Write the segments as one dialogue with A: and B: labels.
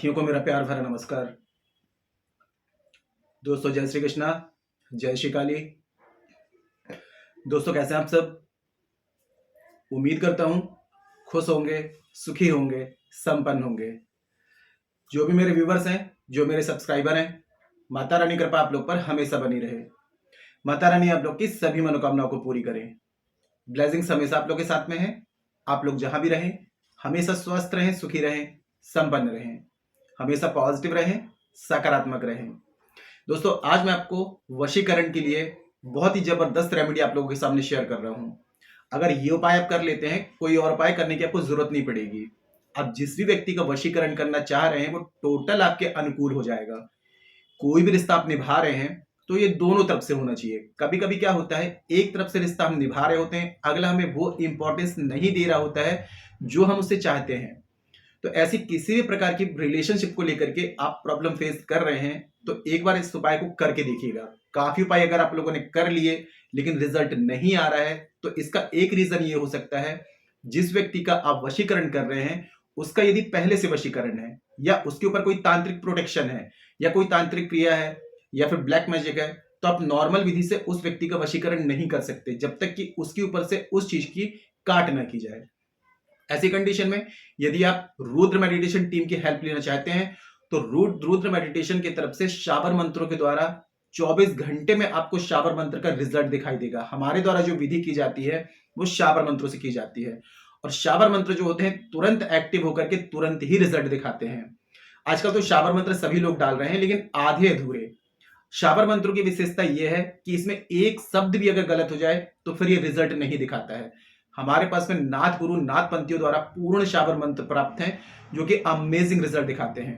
A: साथियों को मेरा प्यार भरा नमस्कार। दोस्तों जय श्री कृष्णा, जय श्री काली। दोस्तों कैसे हैं आप सब? उम्मीद करता हूं खुश होंगे, सुखी होंगे, संपन्न होंगे। जो भी मेरे व्यूवर्स हैं, जो मेरे सब्सक्राइबर हैं, माता रानी कृपा आप लोग पर हमेशा बनी रहे। माता रानी आप लोग की सभी मनोकामनाओं को पूरी करें। ब्लेसिंग्स हमेशा आप लोग के साथ में है। आप लोग जहां भी रहें हमेशा स्वस्थ रहें, सुखी रहें, संपन्न रहें, हमेशा पॉजिटिव रहें, सकारात्मक रहें। दोस्तों आज मैं आपको वशीकरण के लिए बहुत ही जबरदस्त रेमेडी आप लोगों के सामने शेयर कर रहा हूं। अगर ये उपाय आप कर लेते हैं, कोई और उपाय करने की आपको जरूरत नहीं पड़ेगी। आप जिस भी व्यक्ति का वशीकरण करना चाह रहे हैं वो टोटल आपके अनुकूल हो जाएगा। कोई भी रिश्ता आप निभा रहे हैं तो ये दोनों तरफ से होना चाहिए। कभी कभी क्या होता है, एक तरफ से रिश्ता हम निभा रहे होते हैं, अगला हमें वो इंपॉर्टेंस नहीं दे रहा होता है जो हम उससे चाहते हैं। तो ऐसी किसी भी प्रकार की रिलेशनशिप को लेकर के आप प्रॉब्लम फेस कर रहे हैं तो एक बार इस उपाय को करके देखिएगा। काफी उपाय अगर आप लोगों ने कर लिए लेकिन रिजल्ट नहीं आ रहा है तो इसका एक रीजन ये हो सकता है, जिस व्यक्ति का आप वशीकरण कर रहे हैं उसका यदि पहले से वशीकरण है या उसके ऊपर कोई तांत्रिक प्रोटेक्शन है या कोई तांत्रिक क्रिया है या फिर ब्लैक मैजिक है, तो आप नॉर्मल विधि से उस व्यक्ति का वशीकरण नहीं कर सकते जब तक कि उसके ऊपर से उस चीज की काट ना की जाए। ऐसी कंडीशन में यदि आप रुद्र मेडिटेशन टीम की हेल्प लेना चाहते हैं तो रुद्र मेडिटेशन की तरफ से शाबर मंत्रों के द्वारा 24 घंटे में आपको शाबर मंत्र का रिजल्ट दिखाई देगा। हमारे द्वारा जो विधि की जाती है वो शाबर मंत्रों से की जाती है और शाबर मंत्र जो होते हैं तुरंत एक्टिव होकर के तुरंत ही रिजल्ट दिखाते हैं। आजकल तो शाबर मंत्र सभी लोग डाल रहे हैं लेकिन आधे अधूरे। शाबर मंत्रों की विशेषता यह है कि इसमें एक शब्द भी अगर गलत हो जाए तो फिर ये रिजल्ट नहीं दिखाता है। हमारे पास में नाथ गुरु नाथ पंथियों द्वारा पूर्ण शाबर मंत्र प्राप्त हैं जो कि अमेजिंग रिजल्ट दिखाते हैं।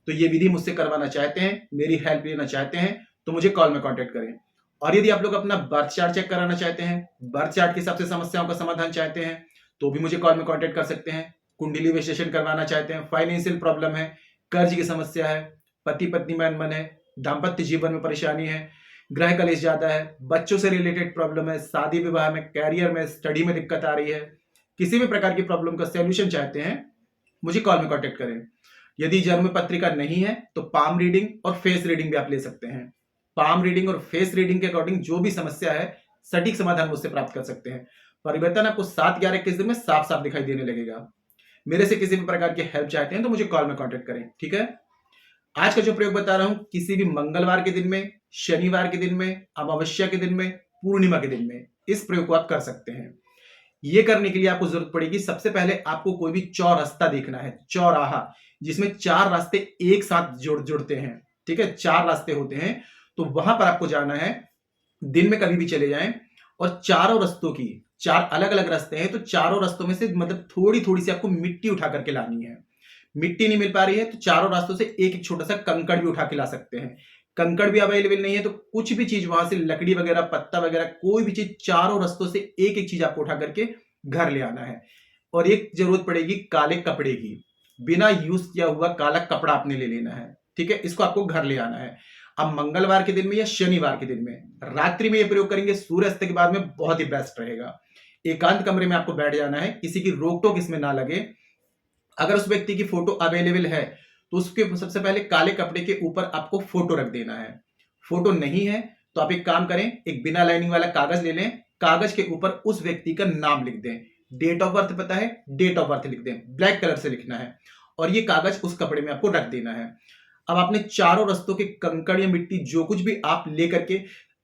A: तो ये विधि मुझसे करवाना चाहते हैं, मेरी हेल्प लेना चाहते हैं तो मुझे कॉल में कांटेक्ट करें। और यदि आप लोग अपना बर्थ चार्ट चेक कराना चाहते हैं, बर्थ चार्ट के हिसाब से समस्याओं का समाधान चाहते हैं तो भी मुझे कॉल में कांटेक्ट कर सकते हैं। कुंडली विश्लेषण करवाना चाहते हैं, फाइनेंशियल प्रॉब्लम है, कर्ज की समस्या है, पति पत्नी में अनबन है, दाम्पत्य जीवन में परेशानी है, ग्रह कलेश ज्यादा है, बच्चों से रिलेटेड प्रॉब्लम है, शादी विवाह में, कैरियर में, स्टडी में दिक्कत आ रही है, किसी भी प्रकार की प्रॉब्लम का सॉल्यूशन चाहते हैं मुझे कॉल में कांटेक्ट करें। यदि जन्म पत्रिका नहीं है तो पाम रीडिंग और फेस रीडिंग भी आप ले सकते हैं। पाम रीडिंग और फेस रीडिंग के अकॉर्डिंग जो भी समस्या है सटीक समाधान मुझसे प्राप्त कर सकते हैं। परिवर्तन आपको 7-11-21 दिन में साफ साफ दिखाई देने लगेगा। मेरे से किसी भी प्रकार की हेल्प चाहते हैं तो मुझे कॉल में कांटेक्ट करें, ठीक है। आज का जो प्रयोग बता रहा हूं किसी भी मंगलवार के दिन में, शनिवार के दिन में, अमावस्या के दिन में, पूर्णिमा के दिन में इस प्रयोग को आप कर सकते हैं। ये करने के लिए आपको जरूरत पड़ेगी, सबसे पहले आपको कोई भी चौरास्ता देखना है, चौराहा जिसमें 4 रास्ते एक साथ जुड़ते हैं, ठीक है, 4 रास्ते होते हैं तो वहां पर आपको जाना है। दिन में कभी भी चले जाएं और चारों रास्तों की 4 अलग अलग रास्ते हैं तो चारों रास्तों में से मतलब थोड़ी थोड़ी सी आपको मिट्टी उठा करके लानी है। मिट्टी नहीं मिल पा रही है तो चारों रास्तों से एक एक छोटा सा कंकड़ भी उठा के ला सकते हैं। कंकड़ भी अवेलेबल नहीं है तो कुछ भी चीज वहां से लकड़ी वगैरह, पत्ता वगैरह, कोई भी चीज चारों रास्तों से एक एक चीज आपको उठा करके घर ले आना है। और एक जरूरत पड़ेगी काले कपड़े की, बिना यूज किया हुआ काला कपड़ा आपने ले लेना है, ठीक है, इसको आपको घर ले आना है। अब मंगलवार के दिन में या शनिवार के दिन में रात्रि में यह प्रयोग करेंगे, सूर्यास्त के बाद में बहुत ही बेस्ट रहेगा। एकांत कमरे में आपको बैठ जाना है, किसी की रोक टोक इसमें ना लगे। अगर उस व्यक्ति की फोटो अवेलेबल है तो उसके सबसे पहले काले कपड़े के ऊपर आपको फोटो रख देना है। फोटो नहीं है तो आप एक काम करें, एक बिना लाइनिंग वाला कागज ले लें, कागज के ऊपर उस व्यक्ति का नाम लिख दें, डेट ऑफ बर्थ पता है, डेट ऑफ बर्थ लिख दें, ब्लैक कलर से लिखना है और ये कागज उस कपड़े में आपको रख देना है। अब आपने चारों रास्तों के कंकड़ या मिट्टी जो कुछ भी आप लेकर के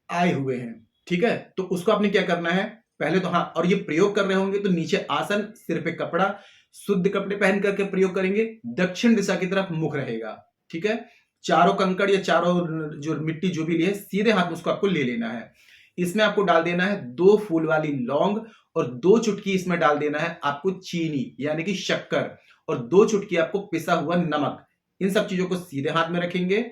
A: आए हुए हैं, ठीक है, तो उसको आपने क्या करना है, पहले तो हाँ, और ये प्रयोग कर रहे होंगे तो नीचे आसन, सिर पे कपड़ा, शुद्ध कपड़े पहन करके प्रयोग करेंगे, दक्षिण दिशा की तरफ मुख रहेगा, ठीक है। चारों कंकड़ या चारों जो मिट्टी जो भी लिए सीधे हाथ में उसको आपको ले लेना है। इसमें आपको डाल देना है 2 फूल वाली लौंग और 2 चुटकी इसमें डाल देना है आपको चीनी यानी कि शक्कर और 2 चुटकी आपको पिसा हुआ नमक। इन सब चीजों को सीधे हाथ में रखेंगे,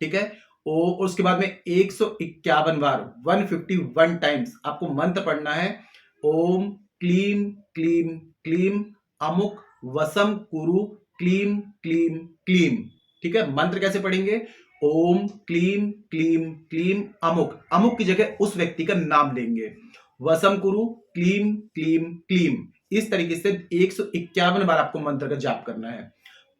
A: ठीक है। और उसके बाद में 151 बार 151 टाइम्स आपको मंत्र पढ़ना है, ओम क्लीम क्लीम क्लीम अमुक वसम कुरु क्लीम क्लीम क्लीम, ठीक है। मंत्र कैसे पढ़ेंगे, ओम क्लीम क्लीम क्लीम अमुक, अमुक की जगह उस व्यक्ति का नाम लेंगे, वसम कुरु क्लीम क्लीम क्लीम। इस तरीके से 151 बार आपको मंत्र का जाप करना है।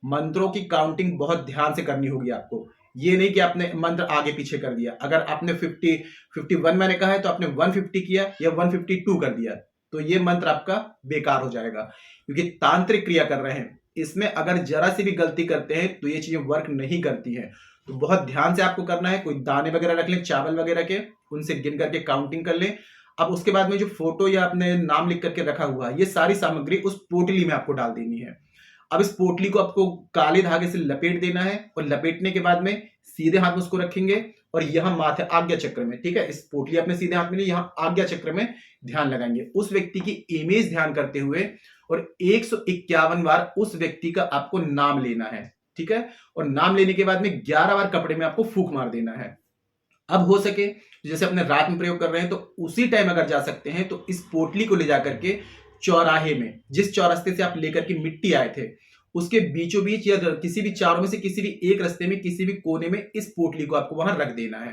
A: मंत्रों की काउंटिंग बहुत ध्यान से करनी होगी आपको। ये नहीं कि आपने मंत्र आगे पीछे कर दिया। अगर आपने 51 मैंने कहा है तो आपने 150 किया या 152 कर दिया, तो ये मंत्र आपका बेकार हो जाएगा, क्योंकि तांत्रिक क्रिया कर रहे हैं। इसमें अगर जरा सी भी गलती करते हैं तो ये चीजें वर्क नहीं करती हैं। तो बहुत ध्यान से आपको करना है। कोई दाने वगैरह रख लें, चावल वगैरह के, उनसे गिन करके काउंटिंग कर लें। अब उसके बाद में जो फोटो या आपने नाम लिख करके रखा हुआ है, ये सारी सामग्री उस पोटली में आपको डाल देनी है। अब इस पोटली को आपको काले धागे से लपेट देना है, और लपेटने के बाद में सीधे हाथ में उसको रखेंगे और यहां माथे आज्ञा चक्र में, ठीक है, इस पोटली अपने सीधे हाथ में ली, यहां आज्ञा चक्र में ध्यान लगाएंगे। उस व्यक्ति की इमेज ध्यान करते हुए और 151 बार उस व्यक्ति का आपको नाम लेना है, ठीक है। और नाम लेने के बाद में 11 बार कपड़े में आपको फूंक मार देना है। अब हो सके जैसे अपने रात में प्रयोग कर रहे हैं तो उसी टाइम अगर जा सकते हैं तो इस पोटली को ले जाकर के चौराहे में, जिस चौरास्ते से आप लेकर के मिट्टी आए थे, उसके बीचों बीच या किसी भी चारों में से किसी भी एक रास्ते में किसी भी कोने में इस पोटली को आपको वहां रख देना है।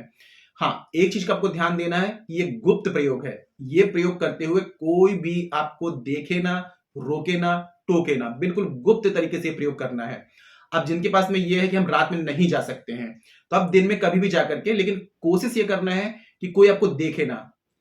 A: हाँ, एक चीज का आपको ध्यान देना है कि ये गुप्त प्रयोग है। ये प्रयोग करते हुए कोई भी आपको देखे ना, रोके ना, टोके ना, बिल्कुल गुप्त तरीके से प्रयोग करना है। अब जिनके पास में ये है कि हम रात में नहीं जा सकते हैं, तो आप दिन में कभी भी जाकर के, लेकिन कोशिश ये करना है कि कोई आपको देखे ना।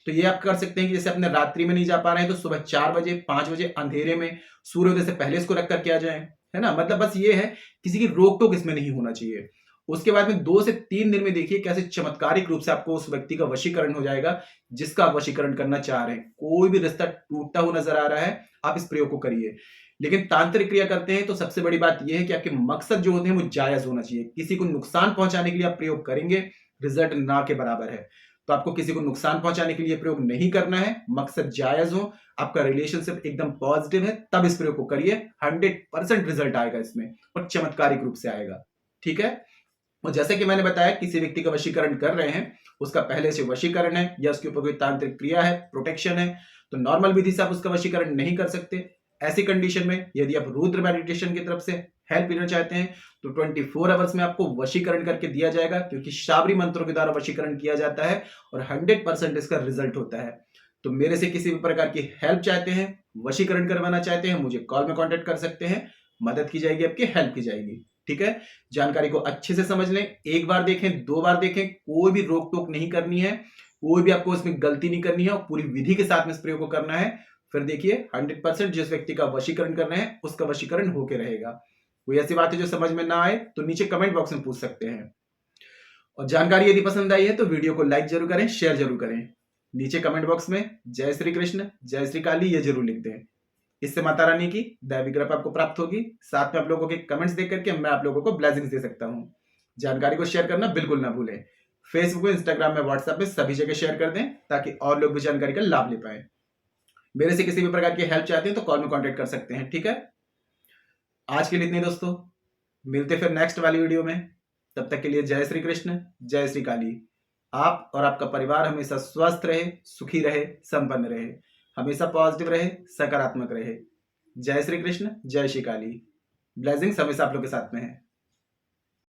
A: तो ये आप कर सकते हैं कि जैसे अपने रात्रि में नहीं जा पा रहे हैं तो सुबह 4 बजे 5 बजे अंधेरे में सूर्योदय से पहले इसको रख करके आ जाएं, है ना। मतलब बस ये है, किसी की रोक टोक इसमें नहीं होना चाहिए। उसके बाद में 2 से 3 दिन में देखिए कैसे चमत्कारिक रूप से आपको उस व्यक्ति का वशीकरण हो जाएगा जिसका आप वशीकरण करना चाह रहे हैं। कोई भी रिश्ता टूटता हुआ नजर आ रहा है, आप इस प्रयोग को करिए। लेकिन तांत्रिक क्रिया करते हैं तो सबसे बड़ी बात यह है कि आपके मकसद जो होते हैं वो जायज होना चाहिए। किसी को नुकसान पहुंचाने के लिए आप प्रयोग करेंगे, रिजल्ट ना के बराबर है। तो आपको किसी को नुकसान पहुंचाने के लिए प्रयोग नहीं करना है, मकसद जायज हो, आपका रिलेशनशिप एकदम पॉजिटिव है, तब इस प्रयोग को करिए। 100% रिजल्ट आएगा इसमें और चमत्कारिक रूप से आएगा, ठीक है। और जैसे कि मैंने बताया, किसी व्यक्ति का वशीकरण कर रहे हैं, उसका पहले से वशीकरण है या उसके ऊपर कोई तांत्रिक क्रिया है, प्रोटेक्शन है, तो नॉर्मल विधि से आप उसका वशीकरण नहीं कर सकते। ऐसी कंडीशन में यदि आप रुद्र मेडिटेशन की तरफ से हेल्प लेना चाहते हैं तो 24 आवर्स में आपको वशीकरण करके दिया जाएगा, क्योंकि शाबरी मंत्रों के द्वारा वशीकरण किया जाता है और 100% इसका रिजल्ट होता है। तो मेरे से किसी भी प्रकार की हेल्प चाहते हैं, वशीकरण करवाना चाहते हैं, मुझे कॉल में कांटेक्ट कर सकते हैं। मदद की जाएगी, आपकी हेल्प की जाएगी, ठीक है। जानकारी को अच्छे से समझ लें, एक बार देखें, 2 बार देखें, कोई भी रोक टोक नहीं करनी है, कोई भी आपको इसमें गलती नहीं करनी है और पूरी विधि के साथ में इस प्रयोग को करना है। फिर देखिए 100% जिस व्यक्ति का वशीकरण कर रहे हैं उसका वशीकरण होके रहेगा। कोई ऐसी बात है जो समझ में ना आए तो नीचे कमेंट बॉक्स में पूछ सकते हैं। और जानकारी यदि पसंद आई है तो वीडियो को लाइक जरूर करें, शेयर जरूर करें। नीचे कमेंट बॉक्स में जय श्री कृष्ण, जय श्री काली ये जरूर लिख दें। इससे माता रानी की दैवी कृपा आपको प्राप्त होगी। साथ में आप लोगों के कमेंट्स देख करके मैं आप लोगों को ब्लेसिंग्स दे सकता हूं। जानकारी को शेयर करना बिल्कुल ना भूलें। फेसबुक, इंस्टाग्राम में, व्हाट्सएप में सभी जगह शेयर कर दें ताकि और लोग भी जानकारी का लाभ ले पाए। मेरे से किसी भी प्रकार की हेल्प चाहते हैं तो कॉल में कांटेक्ट कर सकते हैं, ठीक है। आज के लिए इतने दोस्तों, मिलते फिर नेक्स्ट वाली वीडियो में। तब तक के लिए जय श्री कृष्ण, जय श्री काली। आप और आपका परिवार हमेशा स्वस्थ रहे, सुखी रहे, संपन्न रहे, हमेशा पॉजिटिव रहे, सकारात्मक रहे। जय श्री कृष्ण, जय श्री काली। ब्लेसिंग्स हमेशा आप लोग के साथ में है।